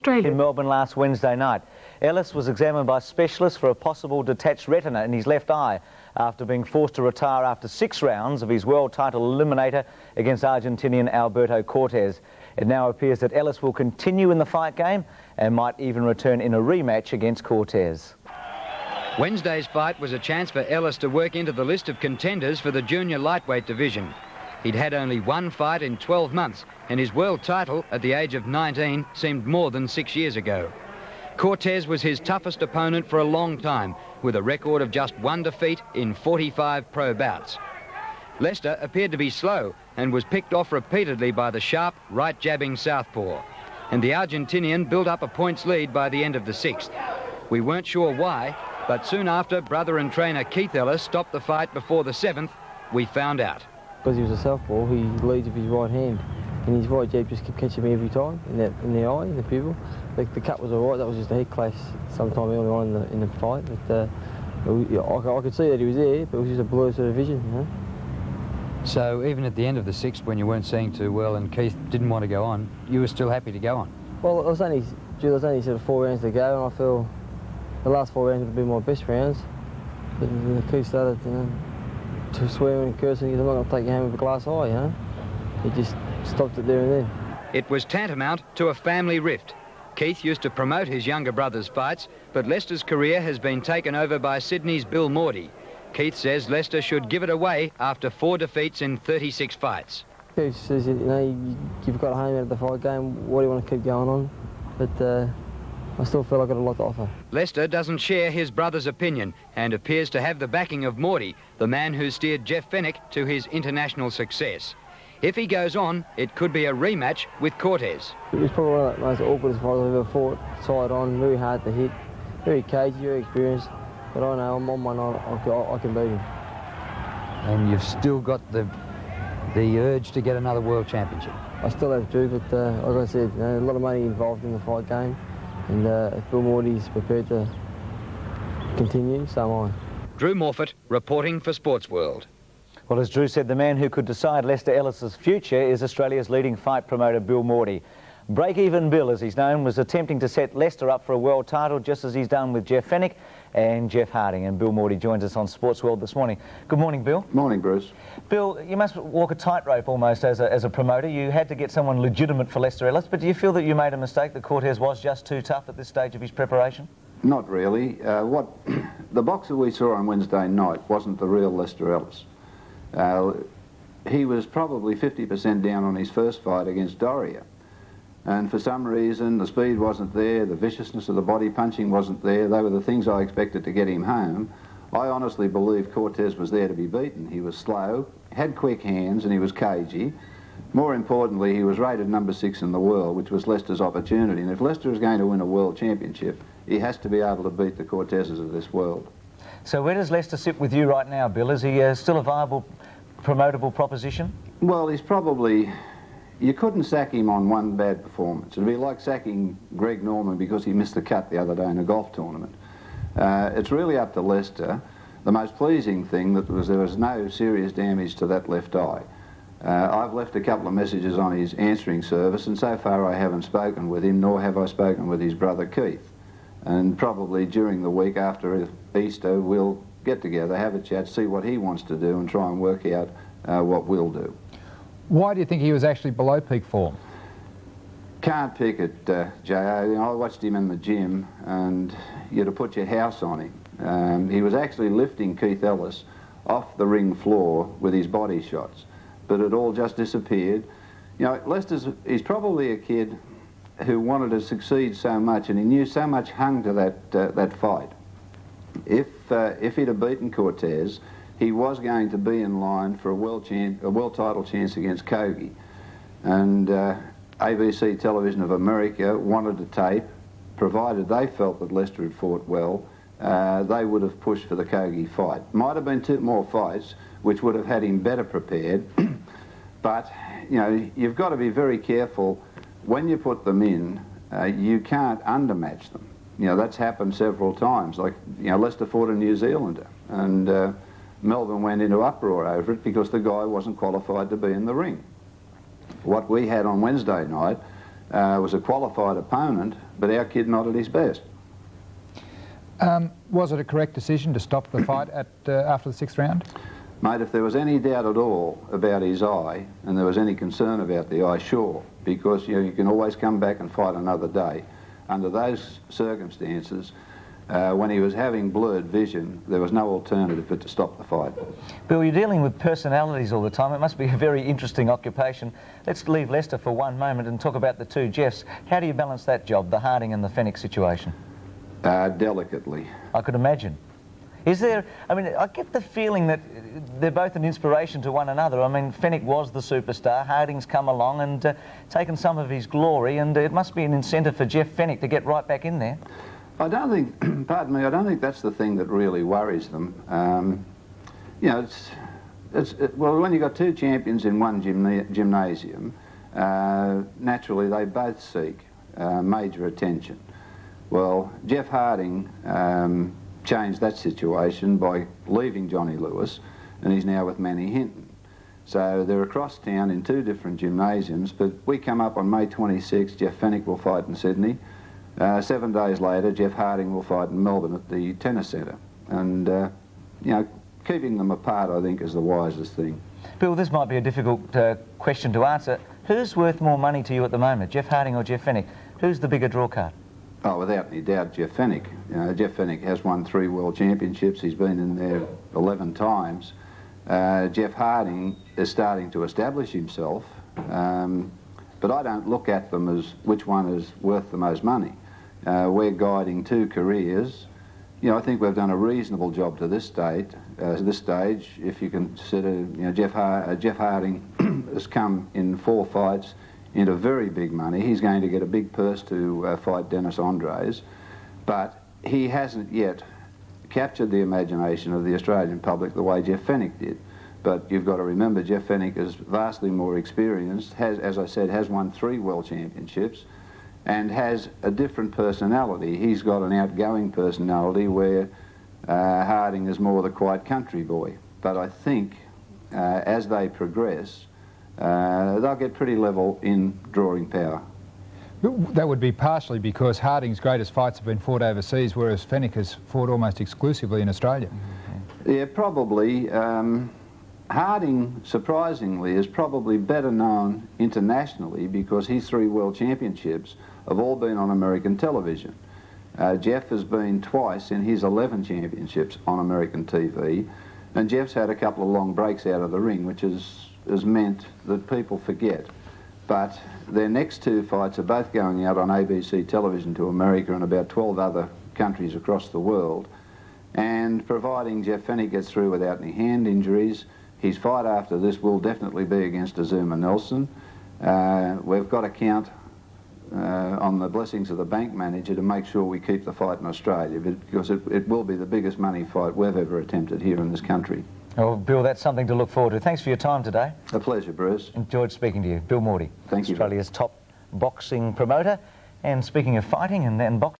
Australia. In Melbourne last Wednesday night, Ellis was examined by specialists for a possible detached retina in his left eye after being forced to retire after 6 rounds of his world title eliminator against Argentinian Alberto Cortes. It now appears that Ellis will continue in the fight game and might even return in a rematch against Cortes. Wednesday's fight was a chance for Ellis to work into the list of contenders for the junior lightweight division. He'd had only one fight in 12 months, and his world title at the age of 19 seemed more than 6 years ago. Cortes was his toughest opponent for a long time, with a record of just 1 defeat in 45 pro bouts. Lester appeared to be slow and was picked off repeatedly by the sharp, right-jabbing southpaw. And the Argentinian built up a points lead by the end of the 6th. We weren't sure why, but soon after brother and trainer Keith Ellis stopped the fight before the 7th, we found out. Because he was a southpaw, he leads with his right hand, and his right jab just kept catching me every time in the eye, in the pupil. Like, the cut was all right, that was just a head clash sometime early on in the fight. But I could see that he was there, but it was just a blur sort of vision, you know. So even at the end of the 6th, when you weren't seeing too well and Keith didn't want to go on, you were still happy to go on? Well, there was only sort of 4 rounds to go, and I feel the last 4 rounds would have been my best rounds. But Keith started, you know, to swearing and cursing, he's not going to take you home with a glass eye, you know. He just stopped it there and then. It was tantamount to a family rift. Keith used to promote his younger brother's fights, but Lester's career has been taken over by Sydney's Bill Mordey. Keith says Lester should give it away after 4 defeats in 36 fights. Keith says, you know, you've got a home out of the fight game, what do you want to keep going on? But I still feel I've got a lot to offer. Lester doesn't share his brother's opinion and appears to have the backing of Mordey, the man who steered Jeff Fennick to his international success. If he goes on, it could be a rematch with Cortes. It was probably one of the most awkward fights I've ever fought. Side on, very hard to hit, very cagey, very experienced. But I know I'm on one, I can beat him. And you've still got the urge to get another world championship? I still have to, but like I said, you know, a lot of money involved in the fight game. And if Bill Mordey's prepared to continue, so am I. Drew Morfitt reporting for Sports World. Well, as Drew said, the man who could decide Lester Ellis's future is Australia's leading fight promoter, Bill Mordey. Break-Even Bill, as he's known, was attempting to set Lester up for a world title, just as he's done with Jeff Fennick and Jeff Harding. And Bill Mordey joins us on Sports World this morning. Good morning, Bill. Morning, Bruce. Bill, you must walk a tightrope almost as a promoter. You had to get someone legitimate for Lester Ellis, but do you feel that you made a mistake, that Cortes was just too tough at this stage of his preparation? Not really. The boxer we saw on Wednesday night wasn't the real Lester Ellis. He was probably 50% down on his first fight against Doria. And for some reason, the speed wasn't there, the viciousness of the body punching wasn't there. They were the things I expected to get him home. I honestly believe Cortes was there to be beaten. He was slow, had quick hands, and he was cagey. More importantly, he was rated number 6 in the world, which was Lester's opportunity. And if Lester is going to win a world championship, he has to be able to beat the Corteses of this world. So where does Lester sit with you right now, Bill? Is he still a viable, promotable proposition? Well, he's probably... You couldn't sack him on one bad performance. It'd be like sacking Greg Norman because he missed the cut the other day in a golf tournament. It's really up to Lester. The most pleasing thing that there was no serious damage to that left eye. I've left a couple of messages on his answering service, and so far I haven't spoken with him, nor have I spoken with his brother Keith. And probably during the week after Easter, we'll get together, have a chat, see what he wants to do, and try and work out what we'll do. Why do you think he was actually below peak form? Can't pick it, J.O. I watched him in the gym, and you'd have put your house on him. He was actually lifting Keith Ellis off the ring floor with his body shots, but it all just disappeared. You know, he's probably a kid who wanted to succeed so much, and he knew so much hung to that fight. If he'd have beaten Cortes, he was going to be in line for a world title chance against Kogi. And ABC Television of America wanted a tape, provided they felt that Lester had fought well, they would have pushed for the Kogi fight. Might have been 2 more fights, which would have had him better prepared, but, you know, you've got to be very careful. When you put them in, you can't undermatch them. You know, that's happened several times. Like, you know, Lester fought a New Zealander, and Melbourne went into uproar over it because the guy wasn't qualified to be in the ring. What we had on Wednesday night was a qualified opponent, but our kid not at his best. Was it a correct decision to stop the fight at after the 6th round? Mate, if there was any doubt at all about his eye, and there was any concern about the eye, sure, because you can always come back and fight another day. Under those circumstances, when he was having blurred vision, there was no alternative but to stop the fight. Bill, you're dealing with personalities all the time. It must be a very interesting occupation. Let's leave Lester for one moment and talk about the two Jeffs. How do you balance that job, the Harding and the Fenech situation? Delicately. I could imagine. Is there, I mean, I get the feeling that they're both an inspiration to one another. I mean, Fenech was the superstar, Harding's come along and taken some of his glory, and it must be an incentive for Jeff Fenech to get right back in there. I don't think, pardon me, I don't think that's the thing that really worries them. You know, well, when you've got two champions in one gymnasium, naturally they both seek major attention. Well, Jeff Harding changed that situation by leaving Johnny Lewis, and he's now with Manny Hinton. So they're across town in two different gymnasiums, but we come up on May 26th, Jeff Fenech will fight in Sydney. 7 days later, Jeff Harding will fight in Melbourne at the Tennis Centre. And, you know, keeping them apart, I think, is the wisest thing. Bill, this might be a difficult question to answer. Who's worth more money to you at the moment, Jeff Harding or Jeff Fenech? Who's the bigger draw card? Oh, without any doubt, Jeff Fenech. You know, Jeff Fenech has won 3 world championships. He's been in there 11 times. Jeff Harding is starting to establish himself, but I don't look at them as which one is worth the most money. We're guiding 2 careers. You know, I think we've done a reasonable job to this stage. If you consider, you know, Jeff Harding has come in 4 fights into very big money. He's going to get a big purse to fight Dennis Andres, but he hasn't yet captured the imagination of the Australian public the way Jeff Fenech did. But you've got to remember, Jeff Fenech is vastly more experienced, has, as I said, has won 3 world championships, and has a different personality. He's got an outgoing personality where Harding is more the quiet country boy. But I think as they progress, they'll get pretty level in drawing power. That would be partially because Harding's greatest fights have been fought overseas, whereas Fenech has fought almost exclusively in Australia. Yeah, probably. Harding, surprisingly, is probably better known internationally because his 3 world championships have all been on American television. Jeff has been twice in his 11 championships on American TV, and Jeff's had a couple of long breaks out of the ring, which has meant that people forget. But their next 2 fights are both going out on ABC television to America and about 12 other countries across the world. And providing Jeff Fenech gets through without any hand injuries, his fight after this will definitely be against Azuma Nelson. We've got to count on the blessings of the bank manager to make sure we keep the fight in Australia, because it will be the biggest money fight we've ever attempted here in this country. Oh, Bill, that's something to look forward to. Thanks for your time today. A pleasure, Bruce. Enjoyed speaking to you. Bill Mordey, Thank you. Australia's top boxing promoter. And speaking of fighting and boxing,